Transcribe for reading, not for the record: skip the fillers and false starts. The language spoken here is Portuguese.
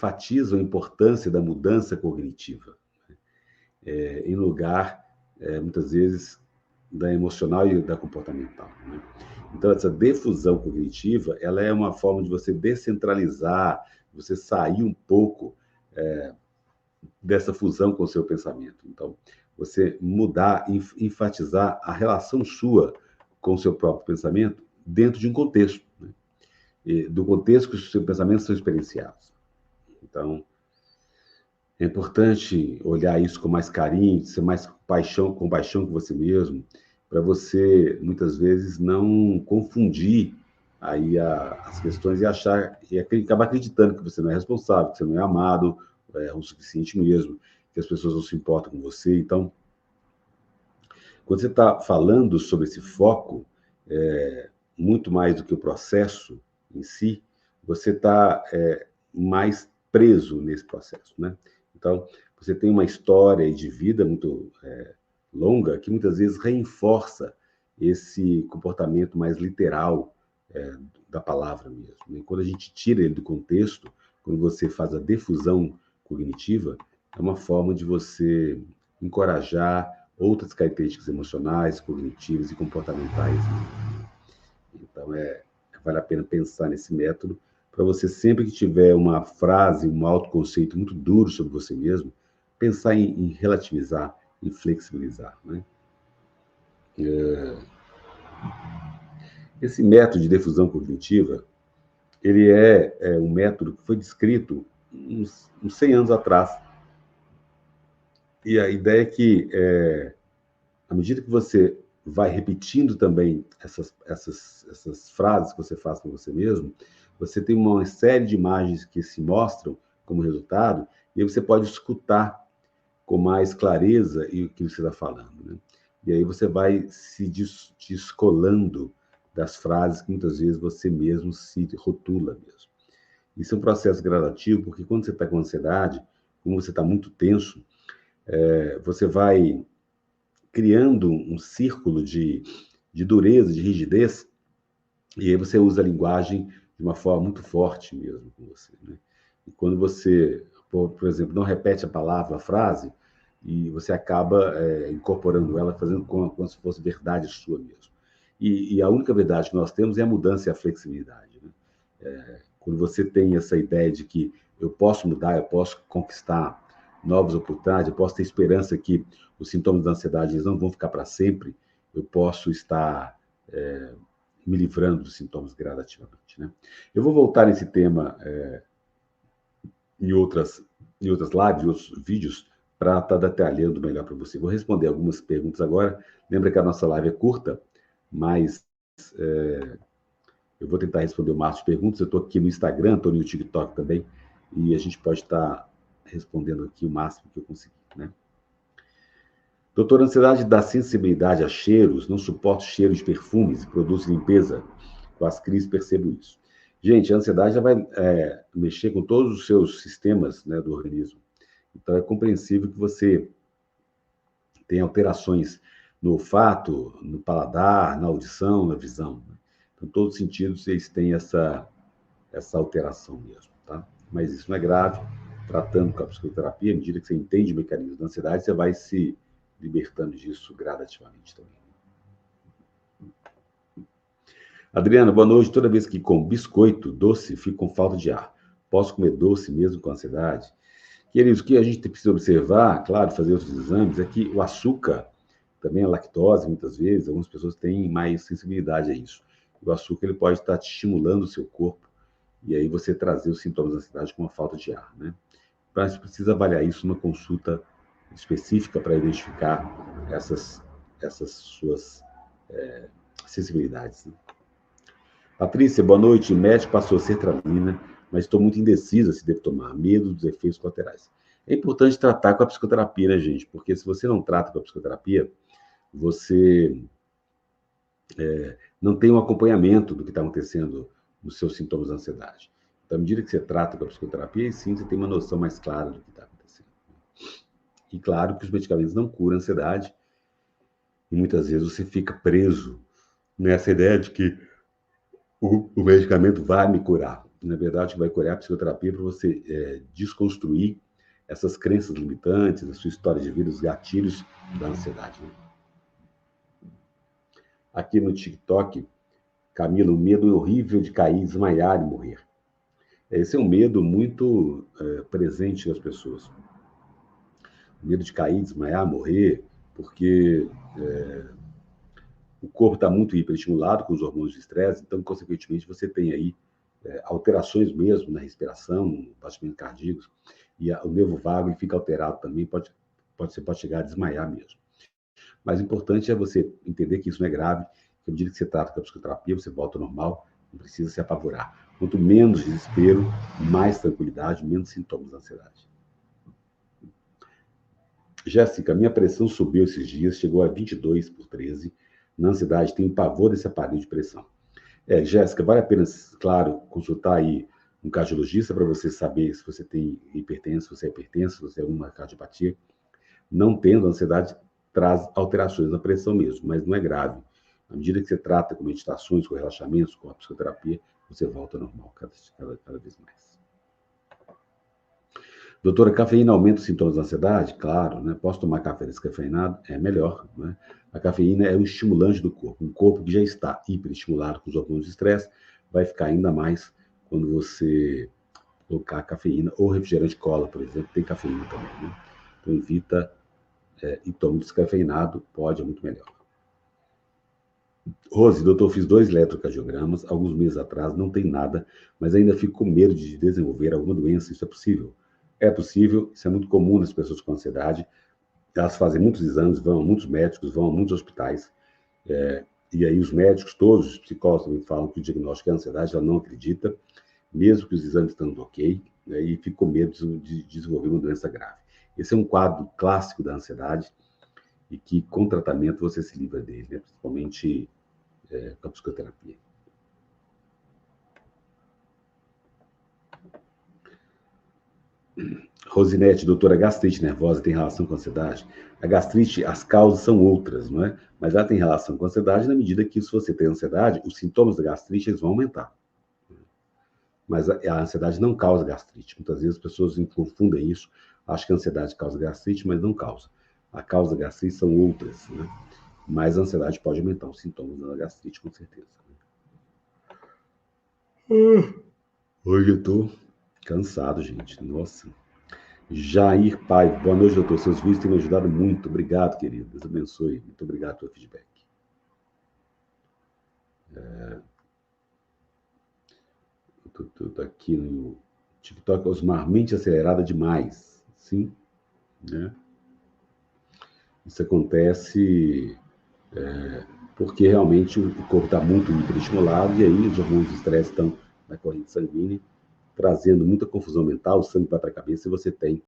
enfatizam a importância da mudança cognitiva, em lugar, muitas vezes, da emocional e da comportamental, né? Então, essa defusão cognitiva, ela é uma forma de você descentralizar, você sair um pouco dessa fusão com o seu pensamento. Então, você mudar, enfatizar a relação sua com o seu próprio pensamento dentro de um contexto, né? E do contexto que os seus pensamentos são experienciados. Então, é importante olhar isso com mais carinho, ser mais compaixão com você mesmo, para você, muitas vezes, não confundir aí as questões e achar, e acabar acreditando que você não é responsável, que você não é amado o suficiente mesmo, que as pessoas não se importam com você. Então, quando você está falando sobre esse foco, muito mais do que o processo em si, você está mais preso nesse processo, né? Então, você tem uma história de vida muito longa que muitas vezes reforça esse comportamento mais literal da palavra mesmo, né? Quando a gente tira ele do contexto, quando você faz a defusão cognitiva, é uma forma de você encorajar outras características emocionais, cognitivas e comportamentais, né? Então, vale a pena pensar nesse método para você, sempre que tiver uma frase, um autoconceito muito duro sobre você mesmo, pensar em relativizar, em flexibilizar, né? Esse método de defusão cognitiva, ele é um método que foi descrito uns 100 anos atrás. E a ideia é que, à medida que você vai repetindo também essas frases que você faz para você mesmo, você tem uma série de imagens que se mostram como resultado, e aí você pode escutar com mais clareza o que você está falando, né? E aí você vai se descolando das frases que muitas vezes você mesmo se rotula mesmo. Isso é um processo gradativo, porque quando você está com ansiedade, como você está muito tenso, você vai criando um círculo de dureza, de rigidez, e aí você usa a linguagem de uma forma muito forte mesmo com você, né? E quando você, por exemplo, não repete a palavra, a frase, e você acaba incorporando ela, fazendo como se fosse verdade sua mesmo. E a única verdade que nós temos é a mudança e a flexibilidade, né? Quando você tem essa ideia de que eu posso mudar, eu posso conquistar novas oportunidades, eu posso ter esperança que os sintomas da ansiedade eles não vão ficar para sempre, eu posso estar me livrando dos sintomas gradativamente, né? Eu vou voltar nesse tema em outras lives, em outros vídeos, para estar detalhando melhor para você. Vou responder algumas perguntas agora. Lembra que a nossa live é curta, mas eu vou tentar responder o máximo de perguntas. Eu estou aqui no Instagram, estou no TikTok também, e a gente pode estar respondendo aqui o máximo que eu conseguir, né? Doutor, a ansiedade da sensibilidade a cheiros, não suporto cheiros de perfumes, produtos de limpeza. Com as crises percebo isso. Gente, a ansiedade já vai mexer com todos os seus sistemas, né, do organismo. Então, é compreensível que você tenha alterações no olfato, no paladar, na audição, na visão, né? Então, em todos os sentidos, eles têm essa alteração mesmo, tá? Mas isso não é grave. Tratando com a psicoterapia, à medida que você entende o mecanismo da ansiedade, você vai se libertando disso gradativamente também. Adriana, boa noite. Toda vez que como biscoito doce, fico com falta de ar. Posso comer doce mesmo com ansiedade? Queridos, o que a gente precisa observar, claro, fazer outros exames, é que o açúcar, também a lactose, muitas vezes, algumas pessoas têm mais sensibilidade a isso. O açúcar ele pode estar te estimulando o seu corpo, e aí você trazer os sintomas da ansiedade com uma falta de ar, né? Mas precisa avaliar isso numa consulta específica para identificar essas suas sensibilidades, né? Patrícia, boa noite. Médico passou a sertralina, mas estou muito indecisa se devo tomar. Medo dos efeitos colaterais. É importante tratar com a psicoterapia, né, gente? Porque se você não trata com a psicoterapia, você não tem um acompanhamento do que está acontecendo nos seus sintomas de ansiedade. Então, à medida que você trata com a psicoterapia, aí sim você tem uma noção mais clara do que está acontecendo. E claro que os medicamentos não curam a ansiedade, e muitas vezes você fica preso nessa ideia de que o medicamento vai me curar. na verdade, vai curar a psicoterapia para você desconstruir essas crenças limitantes, a sua história de vida, os gatilhos da ansiedade. Né? Aqui no TikTok, Camila, o medo horrível de cair, desmaiar e morrer. Esse é um medo muito presente nas pessoas. O medo de cair, desmaiar, morrer, porque o corpo está muito hiperestimulado com os hormônios de estresse, então, consequentemente, você tem aí alterações mesmo na respiração, batimentos cardíacos, e o nervo vago fica alterado também, você pode chegar a desmaiar mesmo. Mas o importante é você entender que isso não é grave, que à medida que você trata com a psicoterapia, você volta ao normal, não precisa se apavorar. Quanto menos desespero, mais tranquilidade, menos sintomas da ansiedade. Jéssica, minha pressão subiu esses dias, chegou a 22/13. Na ansiedade, tenho pavor desse aparelho de pressão. Jéssica, vale a pena, claro, consultar aí um cardiologista para você saber se você tem hipertenso, se você é hipertenso, se você tem alguma cardiopatia. Não tendo, a ansiedade traz alterações na pressão mesmo, mas não é grave. À medida que você trata com meditações, com relaxamentos, com a psicoterapia, você volta ao normal cada vez mais. Doutora, cafeína aumenta os sintomas da ansiedade? Claro, né? Posso tomar café descafeinado? É melhor, né? A cafeína é um estimulante do corpo. Um corpo que já está hiperestimulado com os hormônios de estresse vai ficar ainda mais quando você colocar cafeína ou refrigerante cola, por exemplo, tem cafeína também, né? Então evita e tome descafeinado, é muito melhor. Rose, doutor, fiz 2 eletrocardiogramas alguns meses atrás, não tem nada, mas ainda fico com medo de desenvolver alguma doença, isso é possível? É possível, isso é muito comum nas pessoas com ansiedade, elas fazem muitos exames, vão a muitos médicos, vão a muitos hospitais, e aí os médicos, todos os psicólogos também falam que o diagnóstico é ansiedade, ela não acredita, mesmo que os exames estão ok, né, e fica com medo de desenvolver uma doença grave. Esse é um quadro clássico da ansiedade e que, com tratamento, você se livra dele, né, principalmente com a psicoterapia. Rosinete, doutora, gastrite nervosa tem relação com a ansiedade? A gastrite, as causas são outras, não é? Mas ela tem relação com a ansiedade na medida que, se você tem ansiedade, os sintomas da gastrite eles vão aumentar. Mas a ansiedade não causa gastrite. Muitas vezes as pessoas confundem isso, acham que a ansiedade causa gastrite, mas não causa. A causa da gastrite são outras, né? Mas a ansiedade pode aumentar os sintomas da gastrite, com certeza. Hoje eu estou cansado, gente. Nossa. Jair Paiva, boa noite, doutor. Seus vídeos têm me ajudado muito. Obrigado, querido. Deus abençoe. Muito obrigado pelo feedback. Estou aqui no TikTok, Osmar, mente acelerada demais. Sim, né? Isso acontece porque realmente o corpo está muito hiperestimulado e aí os hormônios de estresse estão na corrente sanguínea, trazendo muita confusão mental, o sangue vai para a cabeça e você tem